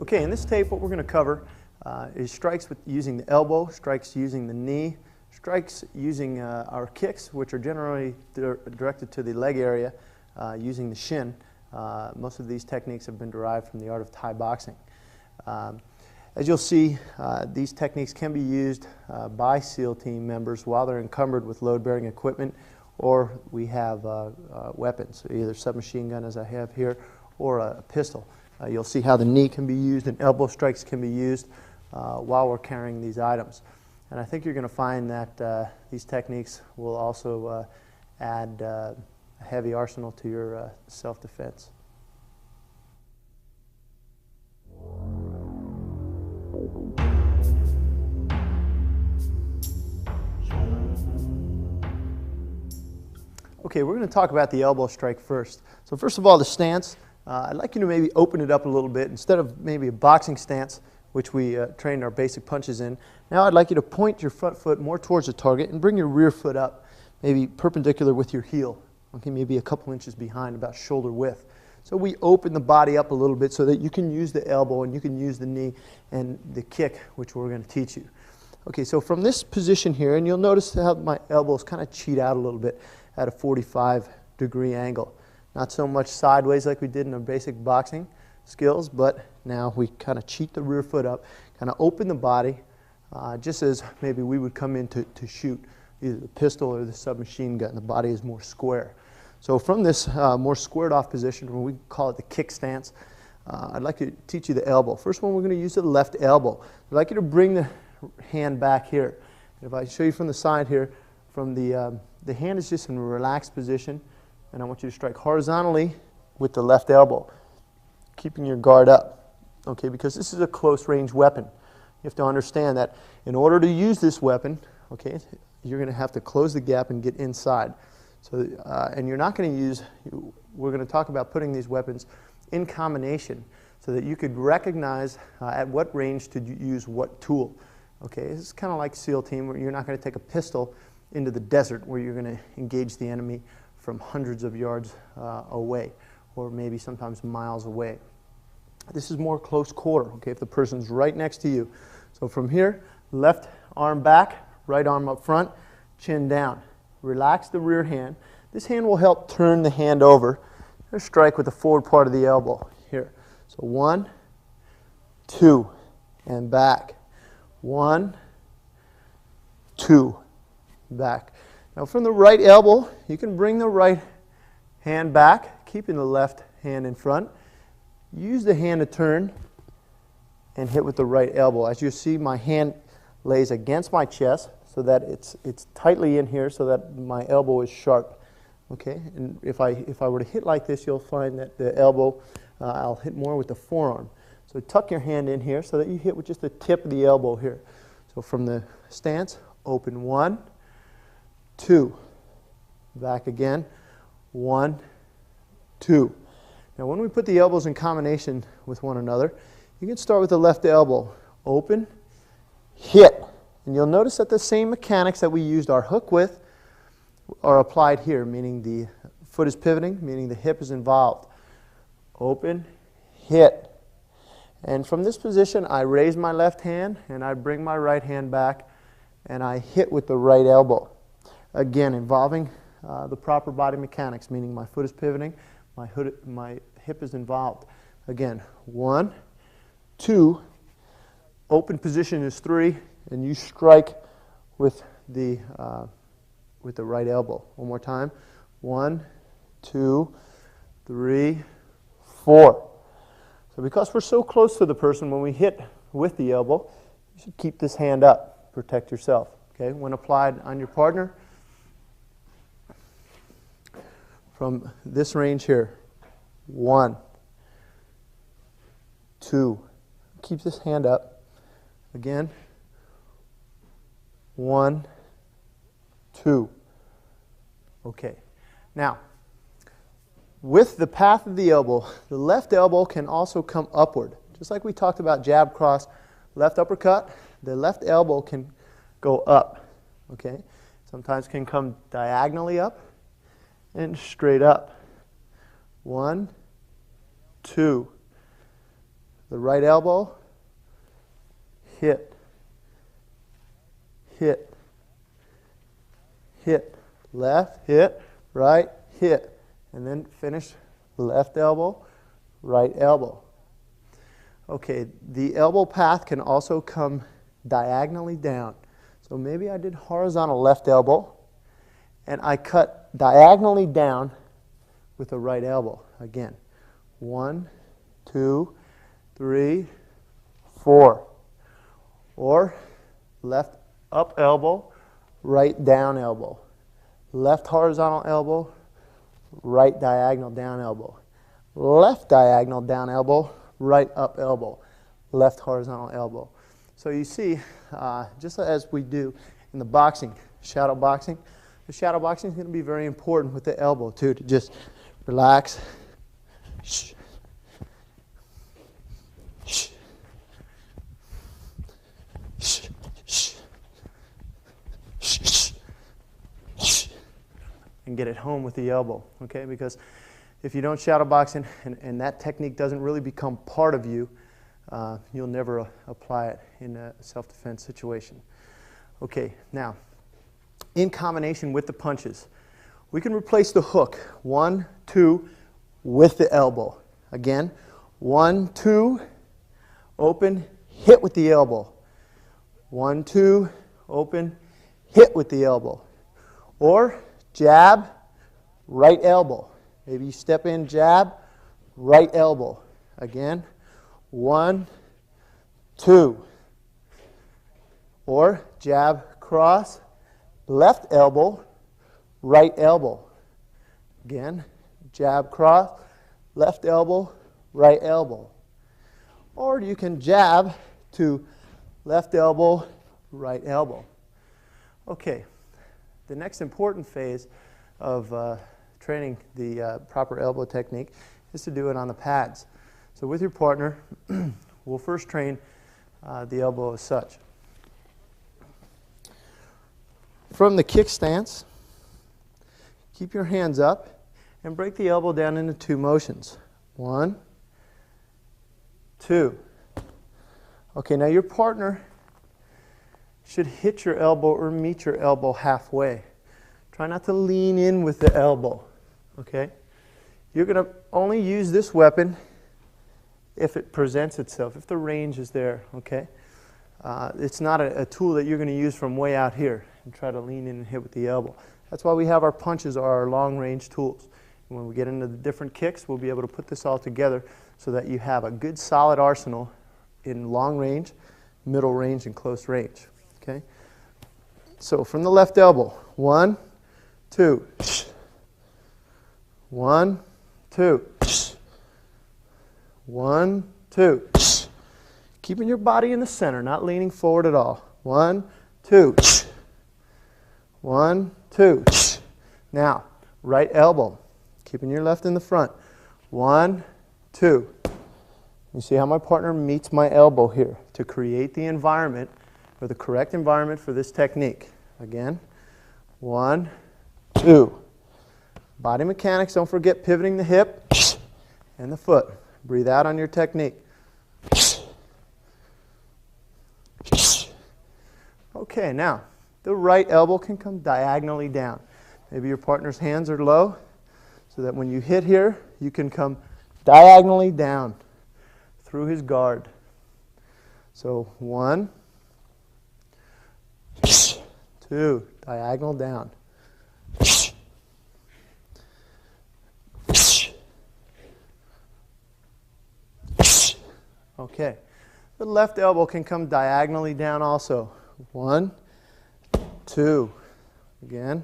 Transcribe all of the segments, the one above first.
Okay, in this tape what we're going to cover is strikes using the elbow, strikes using the knee, strikes using our kicks, which are generally directed to the leg area, using the shin. Most of these techniques have been derived from the art of Thai boxing. As you'll see, these techniques can be used by SEAL team members while they're encumbered with load-bearing equipment, or we have weapons, either submachine gun as I have here, or a pistol. You'll see how the knee can be used and elbow strikes can be used while we're carrying these items. And I think you're going to find that these techniques will also add a heavy arsenal to your self-defense. Okay, we're going to talk about the elbow strike first. So first of all, the stance. I'd like you to maybe open it up a little bit. Instead of maybe a boxing stance, which we train our basic punches in, now I'd like you to point your front foot more towards the target and bring your rear foot up, maybe perpendicular with your heel. Okay, maybe a couple inches behind, about shoulder width. So we open the body up a little bit so that you can use the elbow and you can use the knee and the kick, which we're going to teach you. Okay, so from this position here, and you'll notice how my elbows kind of cheat out a little bit at a 45-degree angle. Not so much sideways like we did in our basic boxing skills, but now we kind of cheat the rear foot up, kind of open the body, just as maybe we would come in to shoot either the pistol or the submachine gun. The body is more square. So from this more squared off position, or we call it the kick stance, I'd like to teach you the elbow. First one, we're going to use the left elbow. I'd like you to bring the hand back here. If I show you from the side here, from the hand is just in a relaxed position, and I want you to strike horizontally with the left elbow, keeping your guard up, okay, because this is a close range weapon. You have to understand that in order to use this weapon, okay, you're going to have to close the gap and get inside. So, and you're not going to use, we're going to talk about putting these weapons in combination so that you could recognize at what range to use what tool. Okay, this is kind of like SEAL team, where you're not going to take a pistol into the desert where you're going to engage the enemy from hundreds of yards away, or maybe sometimes miles away. This is more close quarter, okay, if the person's right next to you. So from here, left arm back, right arm up front, chin down. Relax the rear hand. This hand will help turn the hand over and strike with the forward part of the elbow here. So 1, 2, and back. 1, 2, back. Now from the right elbow, you can bring the right hand back, keeping the left hand in front. Use the hand to turn and hit with the right elbow. As you see, my hand lays against my chest so that it's tightly in here so that my elbow is sharp. Okay, and if I were to hit like this, you'll find that the elbow, I'll hit more with the forearm. So tuck your hand in here so that you hit with just the tip of the elbow here. So from the stance, open 1, 2, back again, 1, 2. Now when we put the elbows in combination with one another, you can start with the left elbow, open, hit. And you'll notice that the same mechanics that we used our hook with are applied here, meaning the foot is pivoting, meaning the hip is involved. Open, hit. And from this position, I raise my left hand and I bring my right hand back and I hit with the right elbow. Again, involving the proper body mechanics, meaning my foot is pivoting, my hip is involved. Again, 1, 2, open position is 3, and you strike with the right elbow. One more time. 1, 2, 3, 4. So because we're so close to the person, when we hit with the elbow, you should keep this hand up. Protect yourself. Okay? When applied on your partner, from this range here, 1, 2, keep this hand up. Again, 1, 2. Okay. Now, with the path of the elbow, the left elbow can also come upward. Just like we talked about jab, cross, left uppercut, the left elbow can go up. Okay? Sometimes can come diagonally up and straight up. 1, 2. the right elbow, hit, hit, hit, left, hit, right, hit, and then finish left elbow, right elbow. Okay, the elbow path can also come diagonally down. So maybe I did horizontal left elbow, and I cut diagonally down with the right elbow. Again, 1, 2, 3, 4. Or left up elbow, right down elbow. Left horizontal elbow, right diagonal down elbow. Left diagonal down elbow, right up elbow. Left horizontal elbow. So you see, just as we do in the boxing, shadow boxing, the shadow boxing is going to be very important with the elbow too, to just relax. Shh. Shh. Shh. Shh. Shh. Shh. And get it home with the elbow, okay? Because if you don't shadow box and that technique doesn't really become part of you, you'll never apply it in a self-defense situation. Okay, now, in combination with the punches, we can replace the hook, 1, 2, with the elbow. Again, 1, 2, open, hit with the elbow. 1, 2, open, hit with the elbow. Or jab, right elbow. Maybe you step in, jab, right elbow. Again, 1, 2. Or jab, cross, left elbow, right elbow. Again, jab, cross, left elbow, right elbow. Or you can jab to left elbow, right elbow. Okay, the next important phase of training the proper elbow technique is to do it on the pads. So with your partner, we'll first train the elbow as such. From the kick stance, keep your hands up and break the elbow down into 2 motions. 1, 2. Okay, now your partner should hit your elbow or meet your elbow halfway. Try not to lean in with the elbow, okay? You're going to only use this weapon if it presents itself, if the range is there, okay? It's not a tool that you're going to use from way out here and try to lean in and hit with the elbow. That's why we have our punches or our long-range tools. And when we get into the different kicks, we'll be able to put this all together so that you have a good solid arsenal in long range, middle range, and close range, okay? So from the left elbow, 1, 2. 1, 2. 1, 2. Keeping your body in the center, not leaning forward at all. 1, 2. 1, 2. Now, right elbow, keeping your left in the front. 1, 2. You see how my partner meets my elbow here to create the environment, or the correct environment for this technique. Again, 1, 2. Body mechanics, don't forget pivoting the hip and the foot. Breathe out on your technique. Okay, now, the right elbow can come diagonally down. Maybe your partner's hands are low, so that when you hit here, you can come diagonally down through his guard. So 1, 2, diagonal down. Okay, the left elbow can come diagonally down also. 1, 2, again,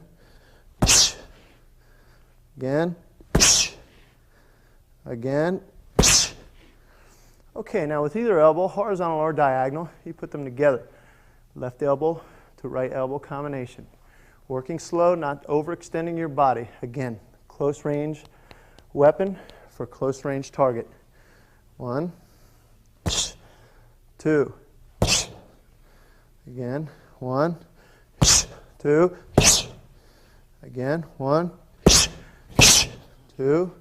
again, again. Okay, now with either elbow, horizontal or diagonal, you put them together. Left elbow to right elbow combination. Working slow, not overextending your body. Again, close range weapon for close range target. 1, 2. Again, 1, 2. Again, 1, 2.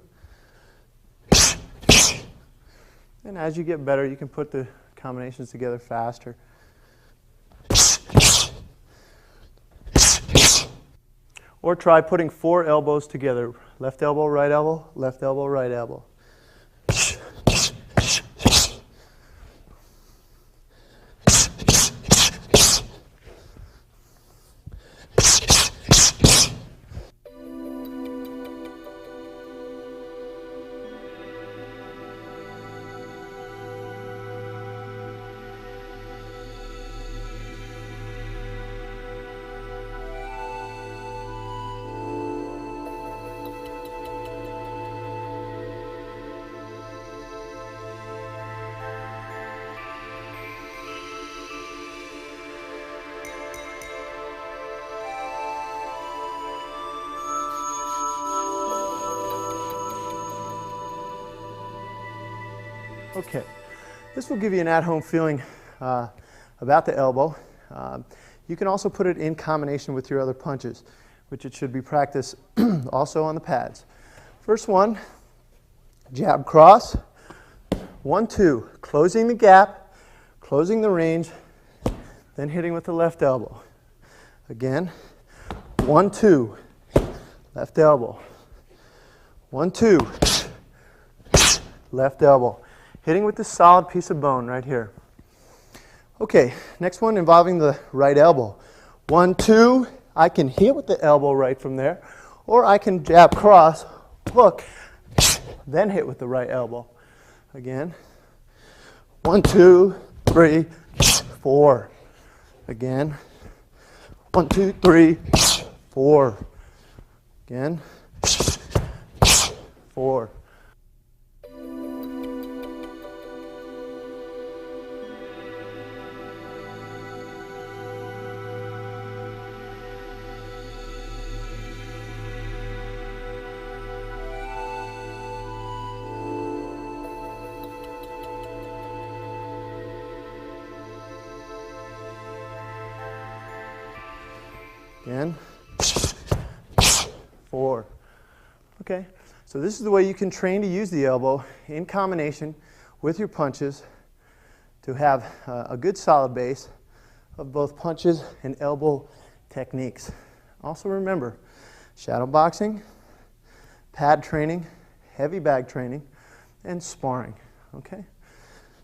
And as you get better, you can put the combinations together faster. Or try putting 4 elbows together. Left elbow, right elbow, left elbow, right elbow. Okay, this will give you an at-home feeling about the elbow. You can also put it in combination with your other punches, which it should be practiced also on the pads. First one, jab cross, 1, 2, closing the gap, closing the range, then hitting with the left elbow. Again, 1, 2, left elbow, 1, 2, left elbow. Hitting with this solid piece of bone right here. Okay, next one involving the right elbow. 1, 2, I can hit with the elbow right from there, or I can jab cross, hook, then hit with the right elbow. Again, 1, 2, 3, 4. Again, 1, 2, 3, 4. Again, 4. Again, 4. Okay, so this is the way you can train to use the elbow in combination with your punches to have a good solid base of both punches and elbow techniques. Also remember, shadow boxing, pad training, heavy bag training, and sparring. Okay,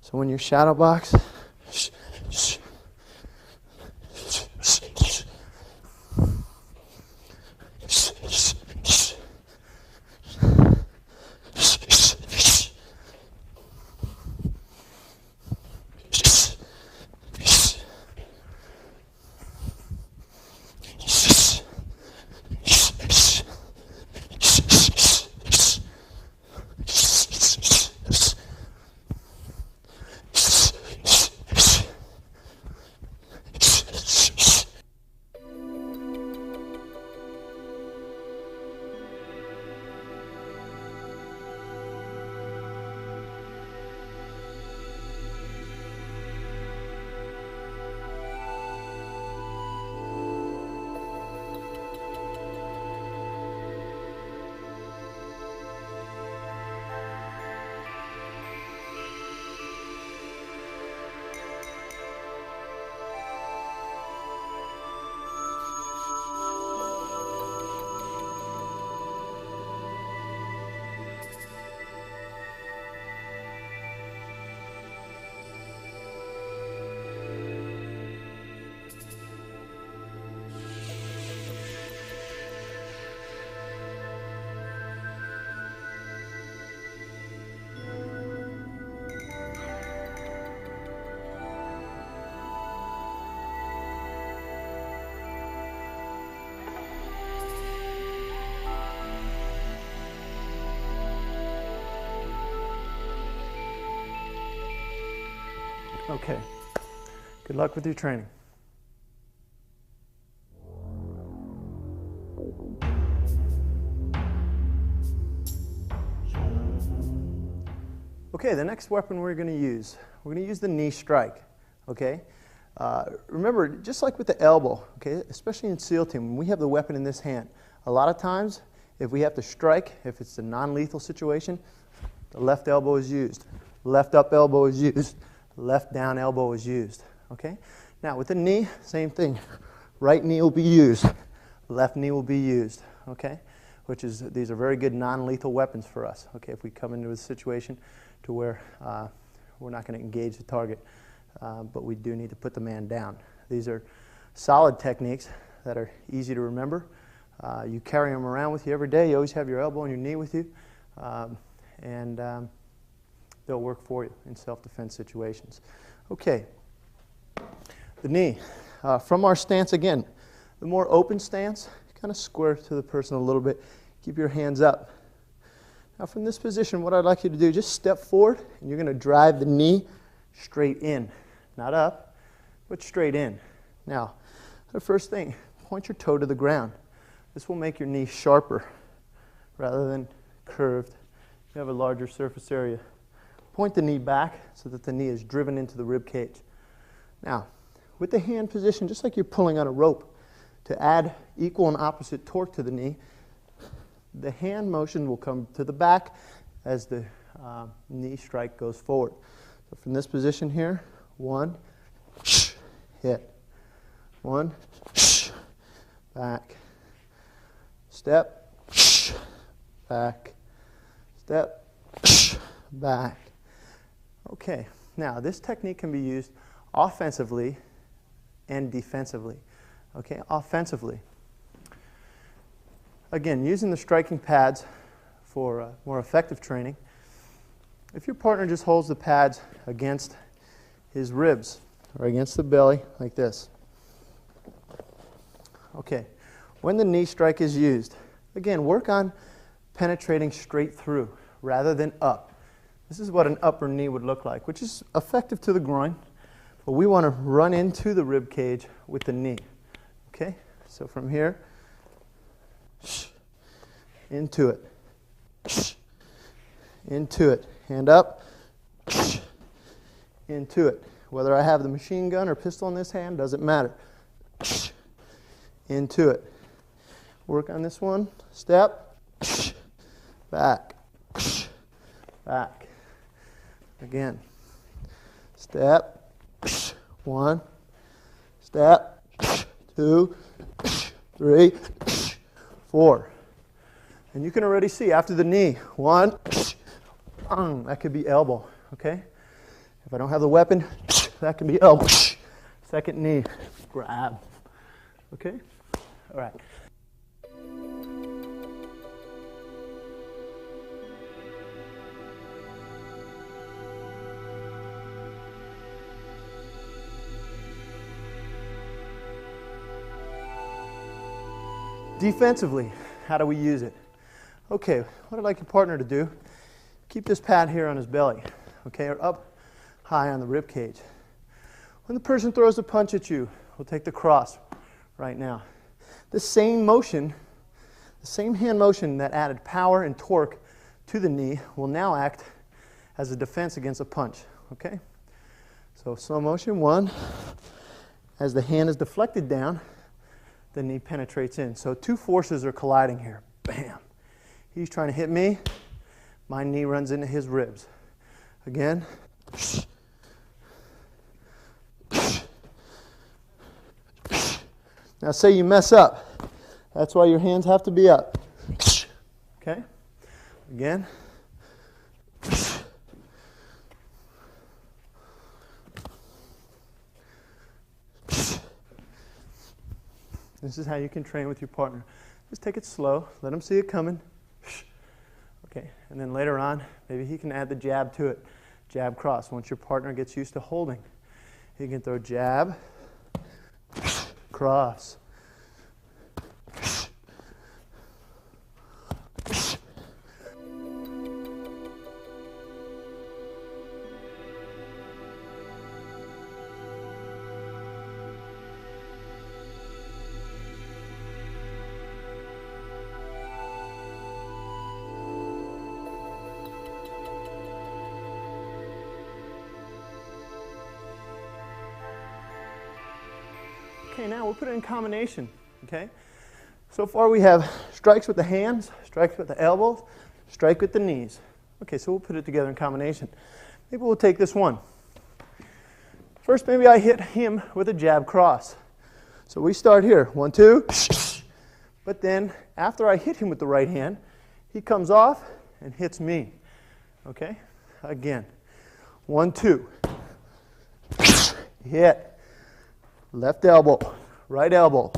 so when you shadow box, Okay, good luck with your training. Okay, the next weapon we're going to use the knee strike, okay? Remember, just like with the elbow, okay, especially in SEAL team, when we have the weapon in this hand, a lot of times, if we have to strike, if it's a non-lethal situation, the left elbow is used. left up elbow is used, left down elbow is used. Okay? Now with the knee, same thing. Right knee will be used, left knee will be used. Okay? These are very good non-lethal weapons for us. Okay? If we come into a situation to where we're not going to engage the target, but we do need to put the man down. These are solid techniques that are easy to remember. You carry them around with you every day. You always have your elbow and your knee with you, and they'll work for you in self-defense situations. Okay, the knee. From our stance again, the more open stance, kind of square to the person a little bit. Keep your hands up. Now from this position, what I'd like you to do, just step forward, and you're going to drive the knee straight in. Not up, but straight in. Now, the first thing, point your toe to the ground. This will make your knee sharper rather than curved. You have a larger surface area. Point the knee back so that the knee is driven into the rib cage. Now, with the hand position, just like you're pulling on a rope, to add equal and opposite torque to the knee, the hand motion will come to the back as the knee strike goes forward. So from this position here, 1, hit. 1, back. Step, back. Step, back. Okay, now this technique can be used offensively and defensively. Okay, offensively. Again, using the striking pads for more effective training. If your partner just holds the pads against his ribs or against the belly like this. Okay, when the knee strike is used, again, work on penetrating straight through rather than up. This is what an upper knee would look like, which is effective to the groin, but we want to run into the rib cage with the knee. Okay, so from here, into it, into it, hand up, into it. Whether I have the machine gun or pistol in this hand, doesn't matter. Into it. Work on this one. Step, back, back. Again. Step, 1, step, 2, 3, 4. And you can already see after the knee, 1, that could be elbow, okay? If I don't have the weapon, that can be elbow. Second knee, grab, okay? All right. Defensively, how do we use it? Okay, what I'd like your partner to do, keep this pad here on his belly, okay, or up high on the rib cage. When the person throws a punch at you, we'll take the cross right now. The same motion, the same hand motion that added power and torque to the knee will now act as a defense against a punch, okay? So slow motion, 1. As the hand is deflected down, the knee penetrates in. So two forces are colliding here. Bam. He's trying to hit me. My knee runs into his ribs. Again. Now say you mess up. That's why your hands have to be up. Okay? Again. This is how you can train with your partner. Just take it slow. Let him see it coming. Okay, and then later on, maybe he can add the jab to it. Jab, cross. Once your partner gets used to holding, he can throw jab, cross. Okay, now we'll put it in combination, okay? So far we have strikes with the hands, strikes with the elbows, strike with the knees. Okay, so we'll put it together in combination. Maybe we'll take this one. First, maybe I hit him with a jab cross. So we start here, 1, 2, but then after I hit him with the right hand, he comes off and hits me. Okay? Again, 1, 2, hit, left elbow, right elbow.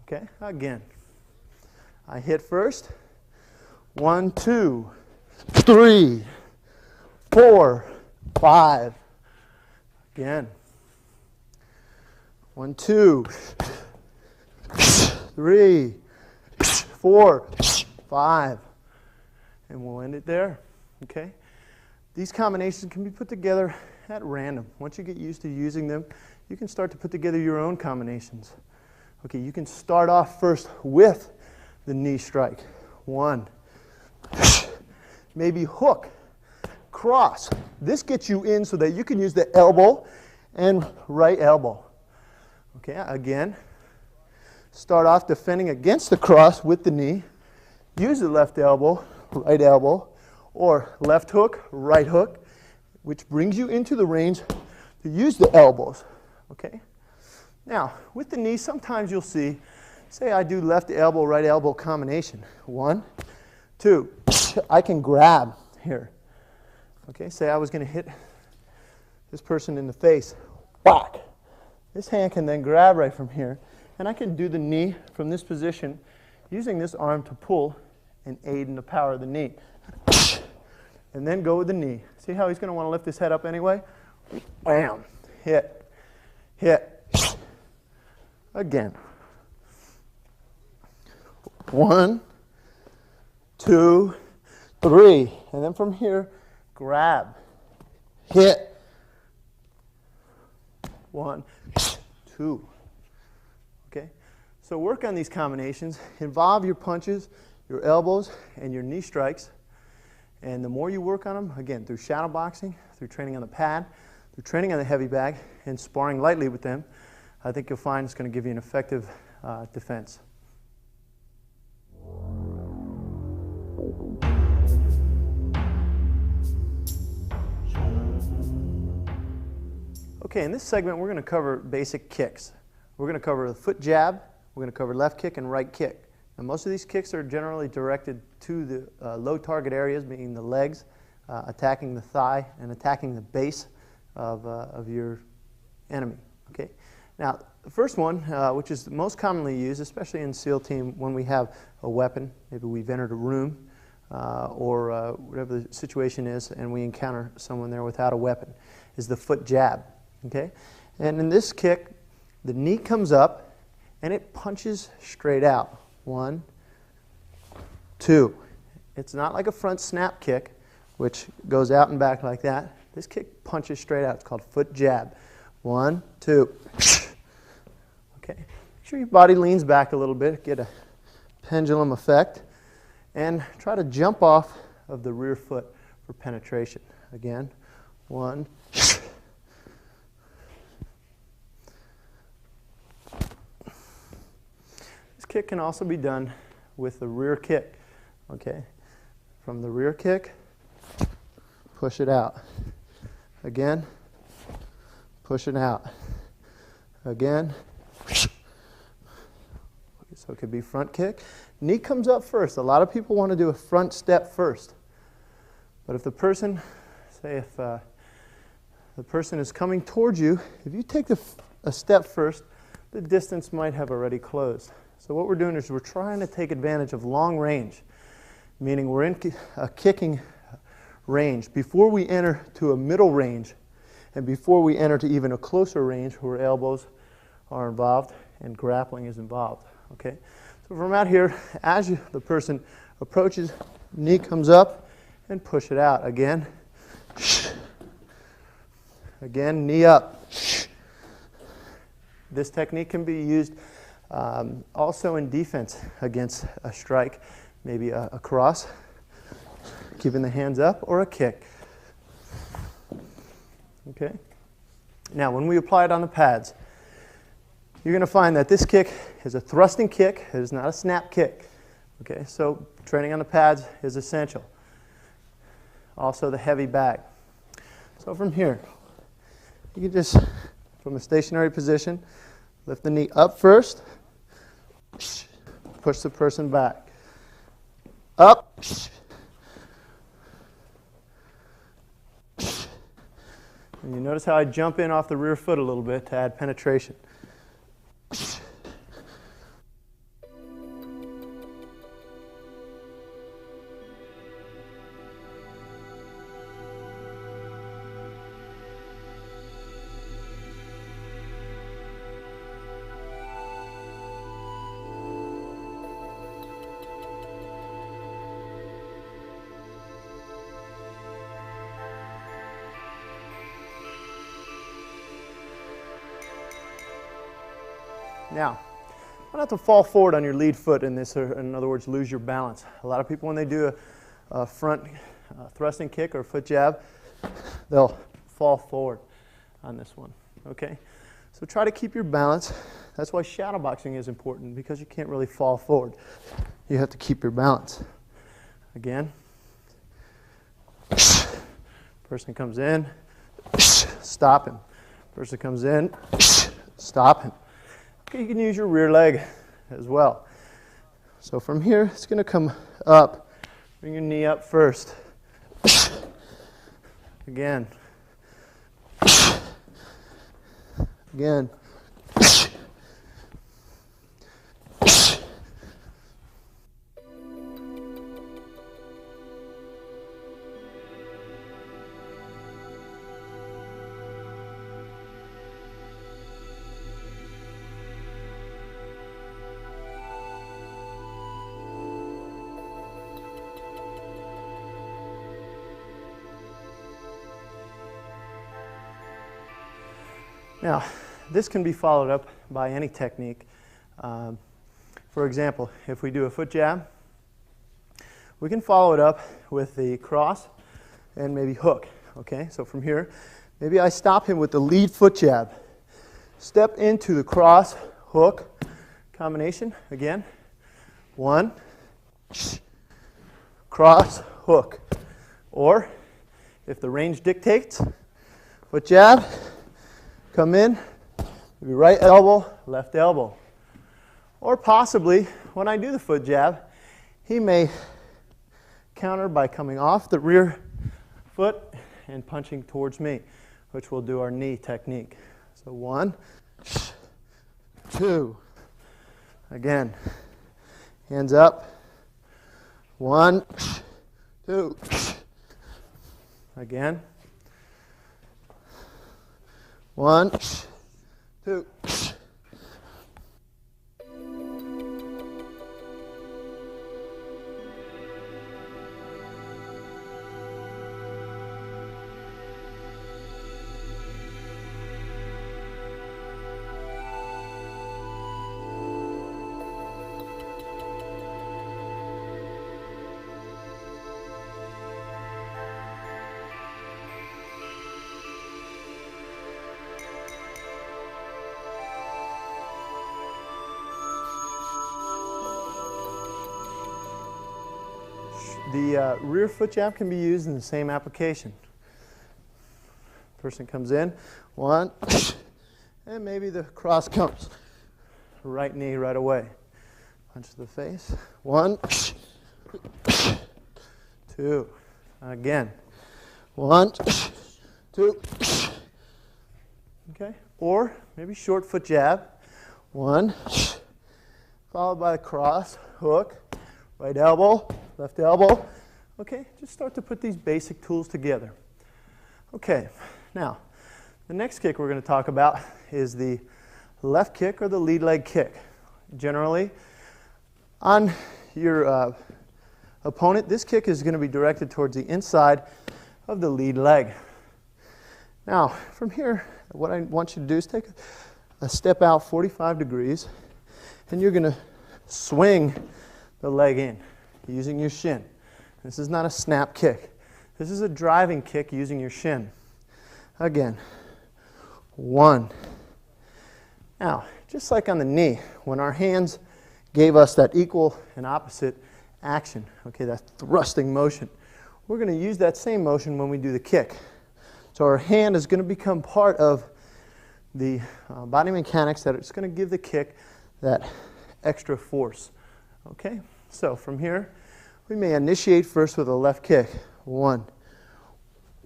Okay? Again, I hit first, 1, 2, 3, 4, 5. Again. 1, 2, 3, 4, 5. And we'll end it there. Okay? These combinations can be put together at random. Once you get used to using them, you can start to put together your own combinations. Okay, you can start off first with the knee strike. 1. Maybe hook, cross. This gets you in so that you can use the elbow and right elbow. Okay, again, start off defending against the cross with the knee. Use the left elbow, right elbow, or left hook, right hook, which brings you into the range to use the elbows. Okay? Now, with the knee, sometimes you'll see, say I do left elbow, right elbow combination. 1, 2, I can grab here. Okay, say I was going to hit this person in the face. Whack! This hand can then grab right from here, and I can do the knee from this position using this arm to pull and aid in the power of the knee. And then go with the knee. See how he's going to want to lift his head up anyway? Bam! Hit. Hit. Again. 1, 2, 3. And then from here, grab. Hit. 1, 2. Okay? So work on these combinations. Involve your punches, your elbows, and your knee strikes. And the more you work on them, again, through shadow boxing, through training on the pad, through training on the heavy bag, and sparring lightly with them, I think you'll find it's going to give you an effective defense. Okay, in this segment, we're going to cover basic kicks. We're going to cover the foot jab, we're going to cover left kick and right kick. And most of these kicks are generally directed to the low target areas, meaning the legs, attacking the thigh, and attacking the base of your enemy. Okay. Now, the first one, which is the most commonly used, especially in SEAL team, when we have a weapon, maybe we've entered a room, or whatever the situation is, and we encounter someone there without a weapon, is the foot jab. Okay? And in this kick, the knee comes up, and it punches straight out. 1, 2. It's not like a front snap kick, which goes out and back like that. This kick punches straight out. It's called foot jab. 1, 2. Okay. Make sure your body leans back a little bit. Get a pendulum effect. And try to jump off of the rear foot for penetration. Again. 1. Kick can also be done with the rear kick. Okay, from the rear kick, push it out. Again, push it out. Again. So it could be front kick. Knee comes up first. A lot of people want to do a front step first. But if the person, say if the person is coming towards you, if you take a step first, the distance might have already closed. So what we're doing is we're trying to take advantage of long range, meaning we're in a kicking range before we enter to a middle range and before we enter to even a closer range where elbows are involved and grappling is involved. Okay? So from out here, as the person approaches, knee comes up and push it out. Again. Again, knee up. This technique can be used also in defense against a strike, maybe a cross, keeping the hands up, or a kick. Okay? Now, when we apply it on the pads, you're going to find that this kick is a thrusting kick. It is not a snap kick. Okay? So training on the pads is essential. Also the heavy bag. So from here, you can just, from a stationary position, lift the knee up first, push the person back. Up. And you notice how I jump in off the rear foot a little bit to add penetration. Now, try not to fall forward on your lead foot in this, or in other words, lose your balance. A lot of people, when they do a front thrusting kick or foot jab, they'll fall forward on this one, okay? So try to keep your balance. That's why shadow boxing is important, because you can't really fall forward. You have to keep your balance. Again. Person comes in, stop him. Person comes in, stop him. Okay, you can use your rear leg as well. So from here, it's going to come up. Bring your knee up first. Again. Again. Now, this can be followed up by any technique. For example, if we do a foot jab, we can follow it up with the cross and maybe hook. Okay, so from here, maybe I stop him with the lead foot jab. Step into the cross, hook, combination. Again, 1, cross, hook. Or, if the range dictates, foot jab, come in, maybe right elbow, left elbow. Or possibly, when I do the foot jab, he may counter by coming off the rear foot and punching towards me, which will do our knee technique. So 1, 2. Again, hands up. 1, 2. Again. 1, 2. The rear foot jab can be used in the same application. Person comes in, 1, and maybe the cross comes. Right knee right away. Punch to the face. 1, 2. Again. 1, 2. Okay. Or maybe short foot jab. 1, followed by the cross, hook, right elbow, left elbow. Okay, just start to put these basic tools together. Okay, now, the next kick we're going to talk about is the left kick or the lead leg kick. Generally, on your opponent, this kick is going to be directed towards the inside of the lead leg. Now, from here, what I want you to do is take a step out 45 degrees, and you're going to swing the leg in using your shin. This is not a snap kick. This is a driving kick using your shin. Again, 1. Now, just like on the knee, when our hands gave us that equal and opposite action, okay, that thrusting motion, we're going to use that same motion when we do the kick. So our hand is going to become part of the body mechanics that it's going to give the kick that extra force. Okay, so from here, we may initiate first with a left kick. 1,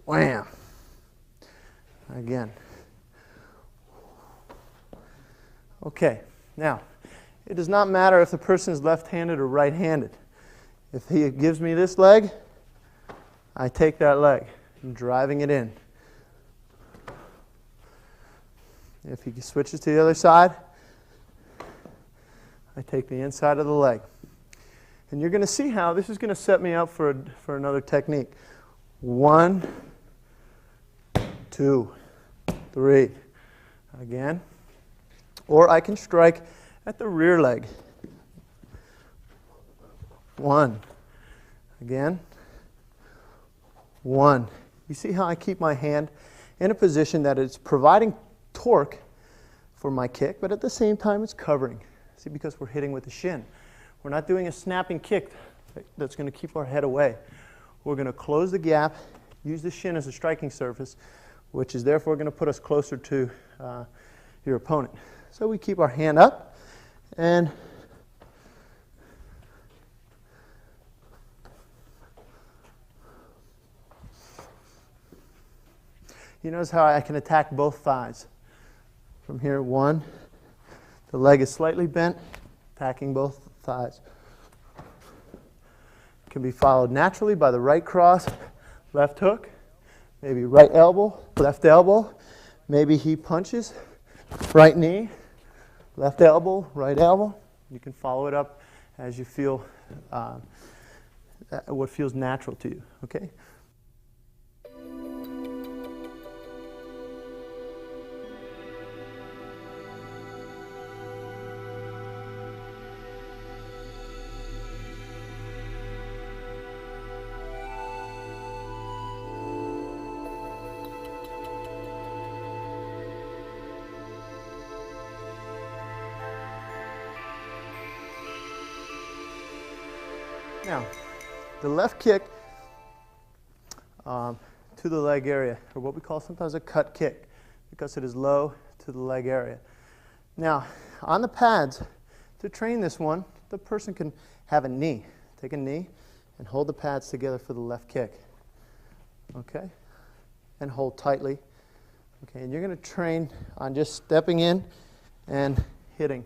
wham. Again. Okay, now, it does not matter if the person is left-handed or right-handed. If he gives me this leg, I take that leg. I'm driving it in. If he switches to the other side, I take the inside of the leg. And you're going to see how this is going to set me up for another technique. 1, 2, 3. Again. Or I can strike at the rear leg. 1. Again. 1. You see how I keep my hand in a position that it's providing torque for my kick, but at the same time it's covering. See, because we're hitting with the shin. We're not doing a snapping kick that's going to keep our head away. We're going to close the gap, use the shin as a striking surface, which is therefore going to put us closer to your opponent. So we keep our hand up, and you notice how I can attack both thighs. From here, 1, the leg is slightly bent, attacking both thighs. Can be followed naturally by the right cross, left hook, maybe right elbow, left elbow. Maybe he punches, right knee, left elbow, right elbow. You can follow it up as you feel what feels natural to you, okay? Now, the left kick to the leg area, or what we call sometimes a cut kick, because it is low to the leg area. Now, on the pads, to train this one, the person can have a knee. Take a knee and hold the pads together for the left kick. Okay? And hold tightly. Okay, and you're going to train on just stepping in and hitting,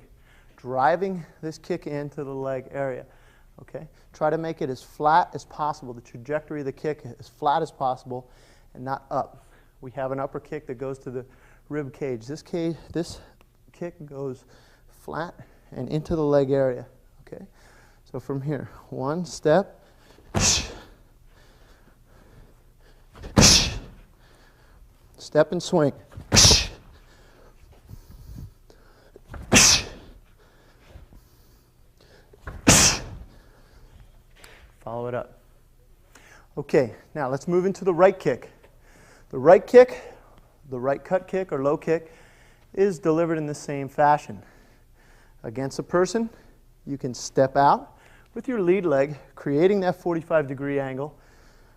driving this kick into the leg area. Okay? Try to make it as flat as possible, the trajectory of the kick as flat as possible and not up. We have an upper kick that goes to the rib cage. This kick goes flat and into the leg area. Okay? So from here, 1 step. Step and swing. Follow it up. Okay, now let's move into the right kick. The right kick, the right cut kick or low kick, is delivered in the same fashion. Against a person, you can step out with your lead leg, creating that 45-degree angle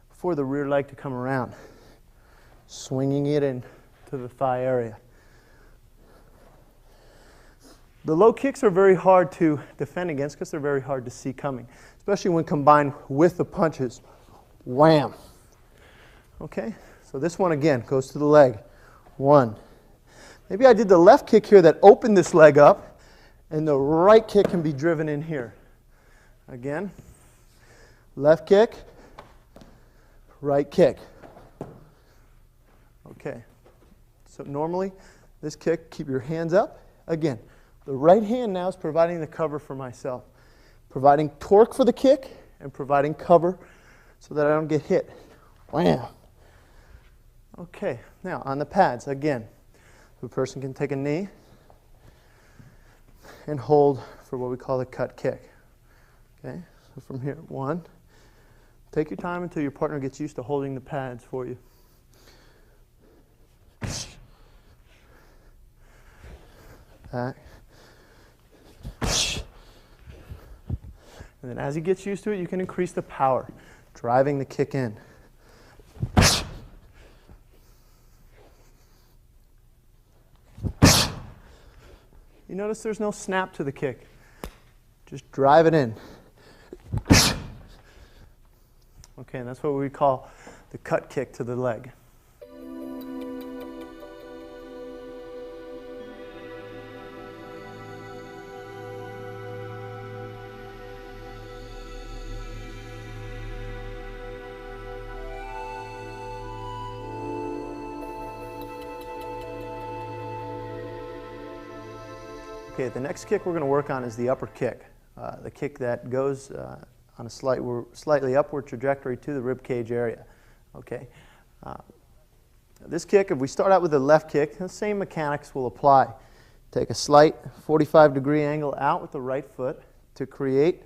for the rear leg to come around, swinging it in to the thigh area. The low kicks are very hard to defend against because they're very hard to see coming, especially when combined with the punches. Wham! Okay, so this one again goes to the leg. 1. Maybe I did the left kick here that opened this leg up, and the right kick can be driven in here. Again, left kick, right kick. Okay, so normally this kick, keep your hands up. Again, the right hand now is providing the cover for myself, providing torque for the kick and providing cover so that I don't get hit. Wham! Okay, now on the pads, again, the person can take a knee and hold for what we call the cut kick. Okay, so from here, 1. Take your time until your partner gets used to holding the pads for you. Back. And then as he gets used to it, you can increase the power, driving the kick in. You notice there's no snap to the kick. Just drive it in. Okay, and that's what we call the cut kick to the leg. Okay, the next kick we're going to work on is the upper kick. The kick that goes on a slightly upward trajectory to the rib cage area. Okay, this kick, if we start out with the left kick, the same mechanics will apply. Take a slight 45-degree angle out with the right foot to create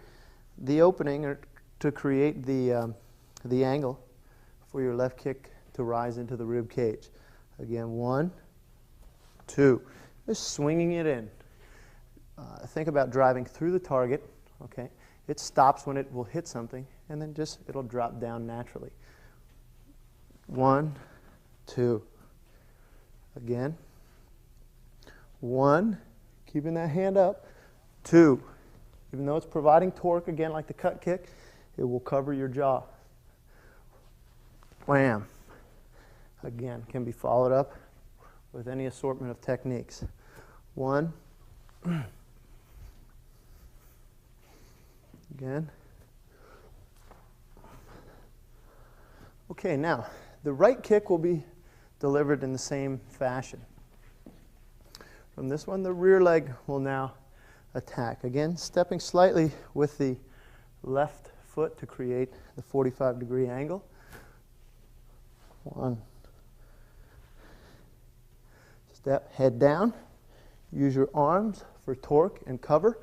the opening, or to create the angle for your left kick to rise into the rib cage. Again, 1, 2, just swinging it in. Think about driving through the target. Okay, it stops when it will hit something, and then just it'll drop down naturally. 1, 2. Again. 1, keeping that hand up. 2. Even though it's providing torque, again, like the cut kick, it will cover your jaw. Wham. Again, can be followed up with any assortment of techniques. 1. Again. Okay, now the right kick will be delivered in the same fashion. From this one, the rear leg will now attack. Again, stepping slightly with the left foot to create the 45-degree angle. 1. Step, head down. Use your arms for torque and cover,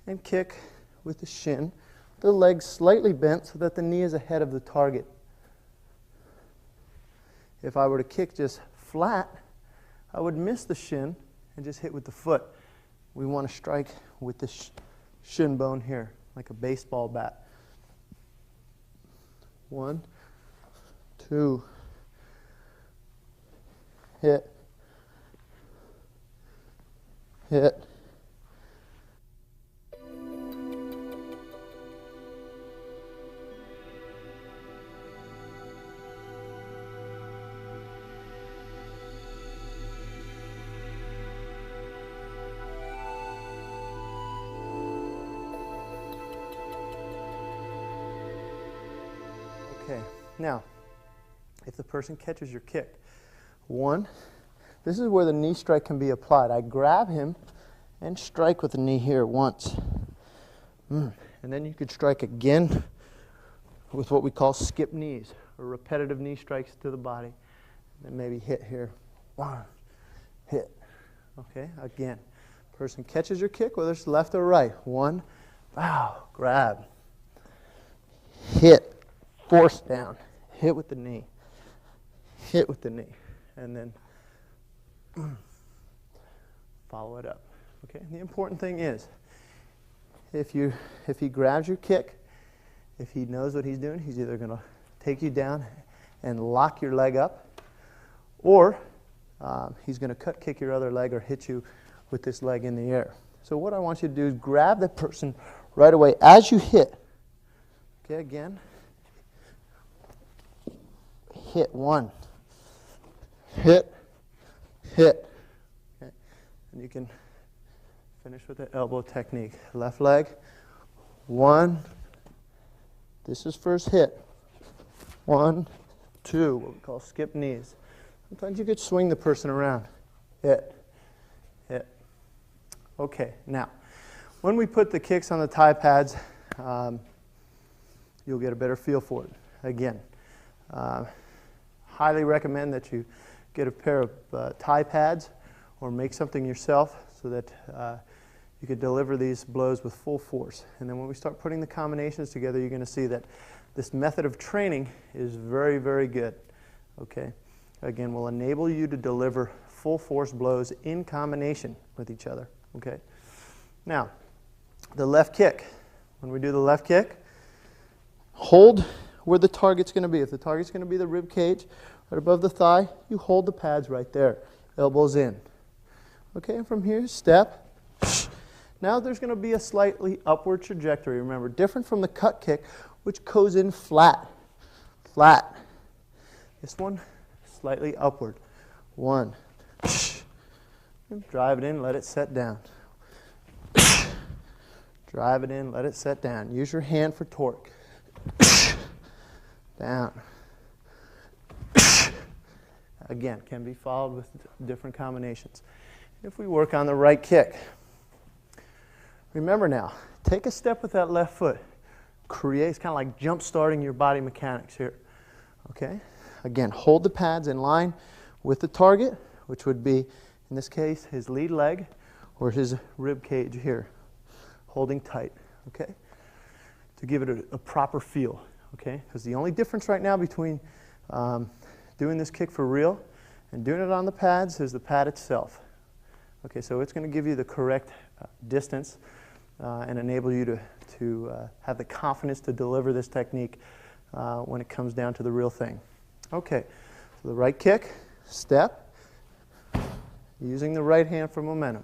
and kick with the shin, the legs slightly bent so that the knee is ahead of the target. If I were to kick just flat, I would miss the shin and just hit with the foot. We want to strike with the shin bone here, like a baseball bat. 1, 2, hit, hit. Okay, now, if the person catches your kick, 1, this is where the knee strike can be applied. I grab him and strike with the knee here once. And then you could strike again with what we call skip knees, or repetitive knee strikes to the body. And maybe hit here. 1, hit. Okay, again. Person catches your kick, whether it's left or right. 1, bow, grab. Hit. Force down, hit with the knee, hit with the knee, and then follow it up. Okay. The important thing is, if he grabs your kick, if he knows what he's doing, he's either going to take you down and lock your leg up, or he's going to cut kick your other leg or hit you with this leg in the air. So what I want you to do is grab the person right away as you hit. Okay. Again. Hit. 1, hit, hit. Okay. And you can finish with the elbow technique. Left leg, 1. This is first hit. 1, 2, what we call skip knees. Sometimes you could swing the person around. Hit, hit. Okay, now, when we put the kicks on the thigh pads, you'll get a better feel for it. Again, highly recommend that you get a pair of thigh pads or make something yourself so that you can deliver these blows with full force. And then when we start putting the combinations together, you're going to see that this method of training is very, very good. Okay? Again, will enable you to deliver full force blows in combination with each other. Okay? Now, the left kick. When we do the left kick, hold where the target's going to be. If the target's going to be the rib cage right above the thigh, you hold the pads right there, elbows in. Okay, and from here, step, Now there's going to be a slightly upward trajectory. Remember, different from the cut kick, which goes in flat. Flat. This one, slightly upward. 1. Drive it in, let it set down. Drive it in, let it set down. Use your hand for torque. Down. Again, can be followed with different combinations. If we work on the right kick, remember now, take a step with that left foot. Creates kind of like jump starting your body mechanics here. Okay? Again, hold the pads in line with the target, which would be, in this case, his lead leg or his rib cage here. Holding tight, okay? To give it a proper feel, okay? Because the only difference right now between doing this kick for real and doing it on the pads is the pad itself. Okay, so it's going to give you the correct distance and enable you to have the confidence to deliver this technique when it comes down to the real thing. Okay, so the right kick, step, using the right hand for momentum.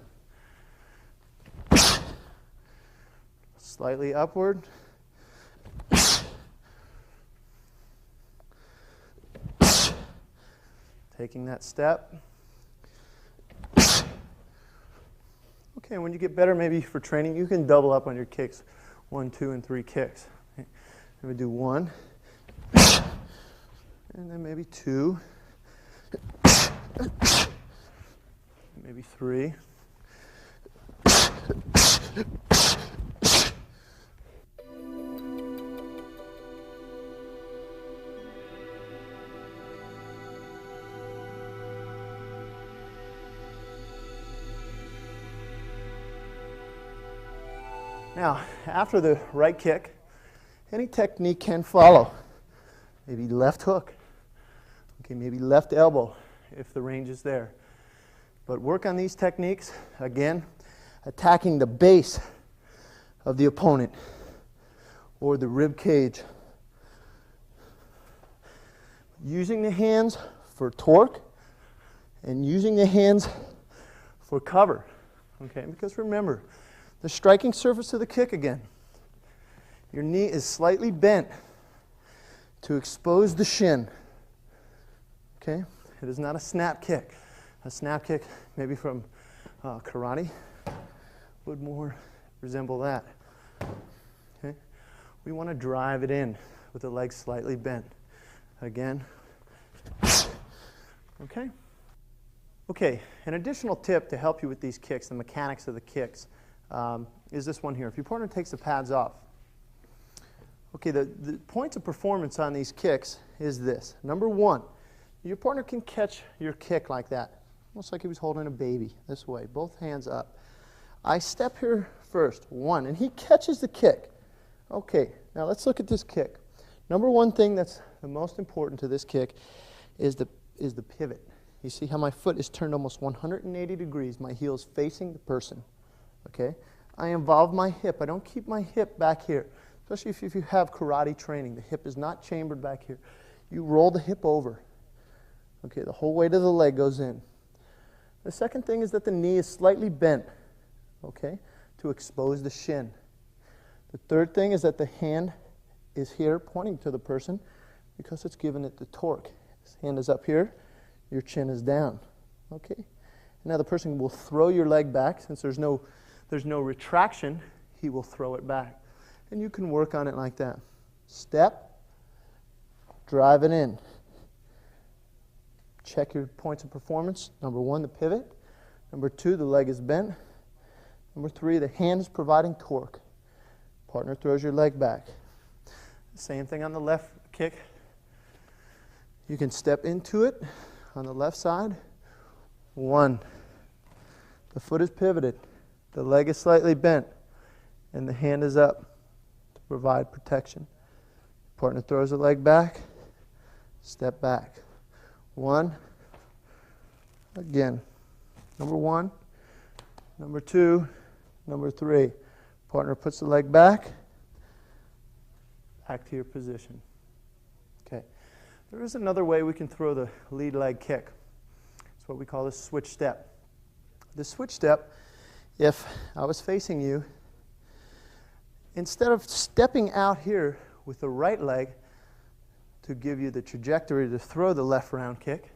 Slightly upward. Taking that step. Okay, when you get better, maybe for training, you can double up on your kicks. 1, 2, and 3 kicks. Okay. Maybe do 1, and then maybe 2, maybe 3. Now, after the right kick, any technique can follow. Maybe left hook. Okay, maybe left elbow if the range is there. But work on these techniques, again, attacking the base of the opponent or the rib cage. Using the hands for torque and using the hands for cover. Okay, because remember, the striking surface of the kick again. Your knee is slightly bent to expose the shin. Okay? It is not a snap kick. A snap kick, maybe from karate, would more resemble that. Okay? We want to drive it in with the legs slightly bent. Again. Okay? Okay, an additional tip to help you with these kicks, the mechanics of the kicks, is this one here. If your partner takes the pads off, okay, the points of performance on these kicks is this. Number 1, your partner can catch your kick like that, almost like he was holding a baby, this way, both hands up. I step here first, 1, and he catches the kick. Okay, now let's look at this kick. Number 1 thing that's the most important to this kick is the pivot. You see how my foot is turned almost 180 degrees, my heel is facing the person. Okay, I involve my hip. I don't keep my hip back here, especially if you have karate training. The hip is not chambered back here. You roll the hip over. Okay, the whole weight of the leg goes in. The second thing is that the knee is slightly bent, okay, to expose the shin. The third thing is that the hand is here pointing to the person because it's giving it the torque. His hand is up here, your chin is down. Okay, now the person will throw your leg back. Since there's no retraction, he will throw it back. And you can work on it like that. Step, drive it in. Check your points of performance. Number 1, the pivot. Number 2, the leg is bent. Number 3, the hand is providing torque. Partner throws your leg back. Same thing on the left kick. You can step into it on the left side. 1, the foot is pivoted. The leg is slightly bent, and the hand is up to provide protection. Partner throws the leg back, step back. 1, again, number 1, number 2, number 3. Partner puts the leg back to your position. Okay. There is another way we can throw the lead leg kick. It's what we call a switch step. The switch step if I was facing you, instead of stepping out here with the right leg to give you the trajectory to throw the left round kick,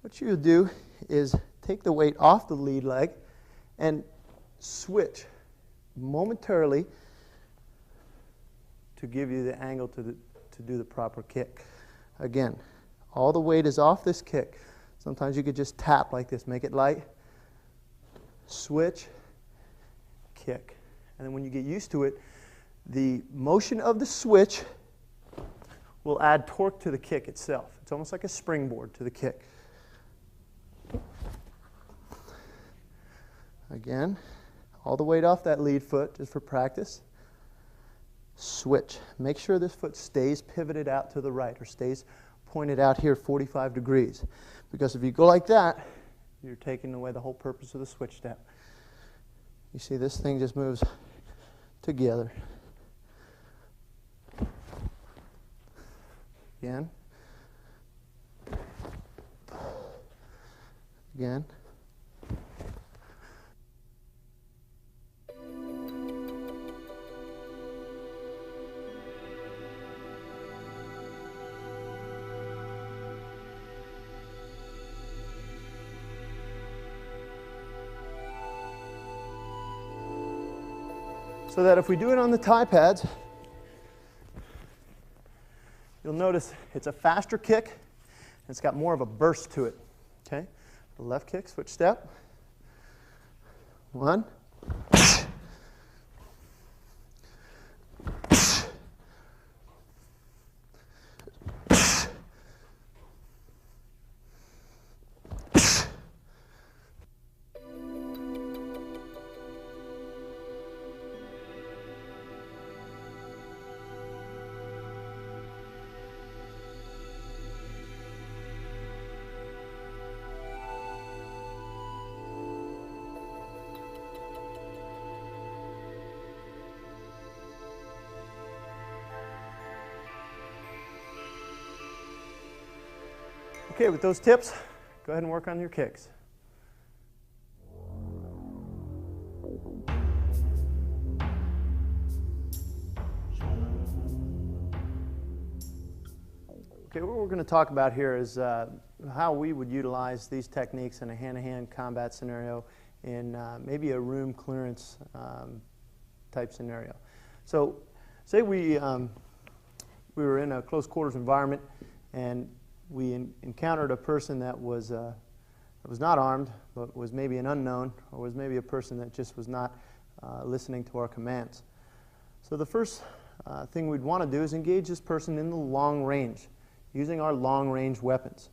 what you do is take the weight off the lead leg and switch momentarily to give you the angle to do the proper kick. Again, all the weight is off this kick. Sometimes you could just tap like this, make it light, switch, kick. And then when you get used to it, the motion of the switch will add torque to the kick itself. It's almost like a springboard to the kick. Again, all the weight off that lead foot just for practice. Switch. Make sure this foot stays pivoted out to the right or stays pointed out here 45 degrees. Because if you go like that, you're taking away the whole purpose of the switch step. You see this thing just moves together. Again. Again. So that if we do it on the Thai pads, you'll notice it's a faster kick, and it's got more of a burst to it. Okay? The left kick, switch step. 1. Okay, with those tips, go ahead and work on your kicks. Okay, what we're going to talk about here is how we would utilize these techniques in a hand-to-hand combat scenario in maybe a room clearance type scenario. So, say we were in a close quarters environment and we encountered a person that was not armed, but was maybe an unknown, or was maybe a person that just was not listening to our commands. So the first thing we'd want to do is engage this person in the long range, using our long range weapons.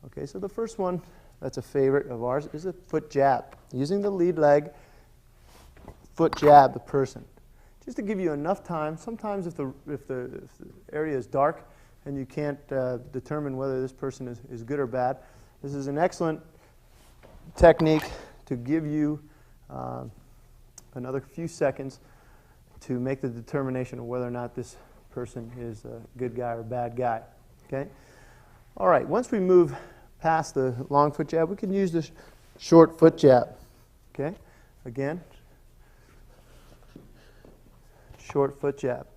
Okay, so the first one that's a favorite of ours is a foot jab. Using the lead leg, foot jab the person. Just to give you enough time, sometimes if the area is dark, and you can't determine whether this person is good or bad, this is an excellent technique to give you another few seconds to make the determination of whether or not this person is a good guy or a bad guy. Okay? All right, once we move past the long foot jab, we can use this short foot jab. Okay? Again, short foot jab.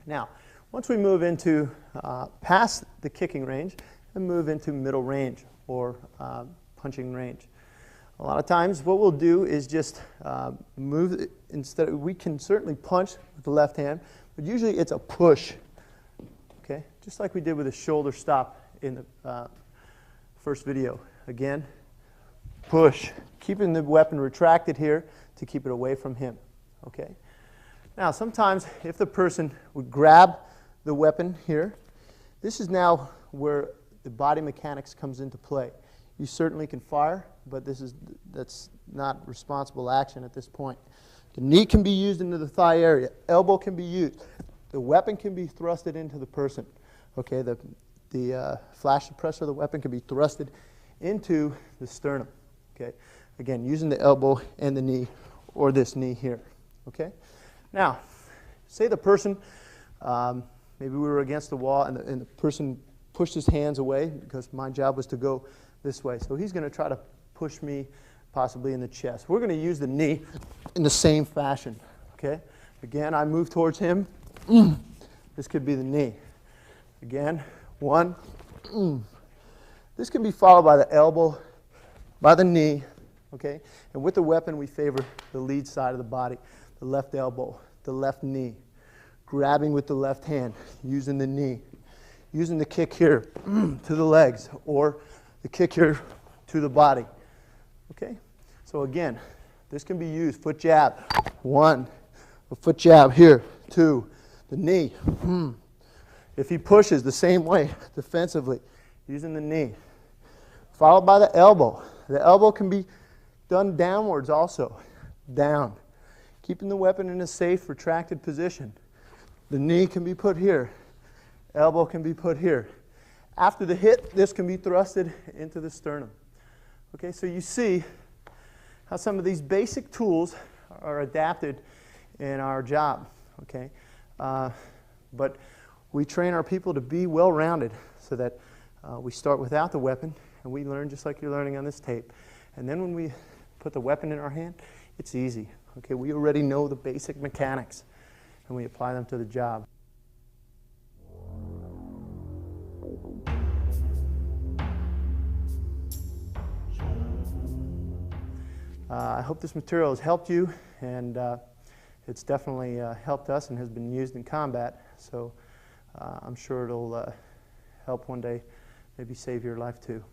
Now, once we move into past the kicking range and move into middle range or punching range, a lot of times what we'll do is just move, we can certainly punch with the left hand, but usually it's a push, okay? Just like we did with the shoulder stop in the first video. Again, push, keeping the weapon retracted here to keep it away from him, okay? Now, sometimes if the person would grab the weapon here, this is now where the body mechanics comes into play. You certainly can fire, but that's not responsible action at this point. The knee can be used into the thigh area. Elbow can be used. The weapon can be thrusted into the person. Okay, the flash suppressor of the weapon can be thrusted into the sternum. Okay, again, using the elbow and the knee, or this knee here. Okay, now, say the person, maybe we were against the wall and the person pushed his hands away because my job was to go this way. So he's going to try to push me possibly in the chest. We're going to use the knee in the same fashion, okay? Again, I move towards him. This could be the knee. Again, 1. This can be followed by the elbow, by the knee, okay? And with the weapon, we favor the lead side of the body, the left elbow, the left knee. Grabbing with the left hand, using the knee. Using the kick here to the legs, or the kick here to the body. Okay? So again, this can be used. Foot jab. 1. A foot jab here. 2. The knee. If he pushes the same way, defensively, using the knee. Followed by the elbow. The elbow can be done downwards also. Down. Keeping the weapon in a safe, retracted position. The knee can be put here. Elbow can be put here. After the hit, this can be thrusted into the sternum. Okay, so you see how some of these basic tools are adapted in our job. Okay, but we train our people to be well-rounded so that we start without the weapon and we learn just like you're learning on this tape. And then when we put the weapon in our hand, it's easy. Okay, we already know the basic mechanics and we apply them to the job. I hope this material has helped you, and it's definitely helped us and has been used in combat, so I'm sure it'll help one day, maybe save your life too.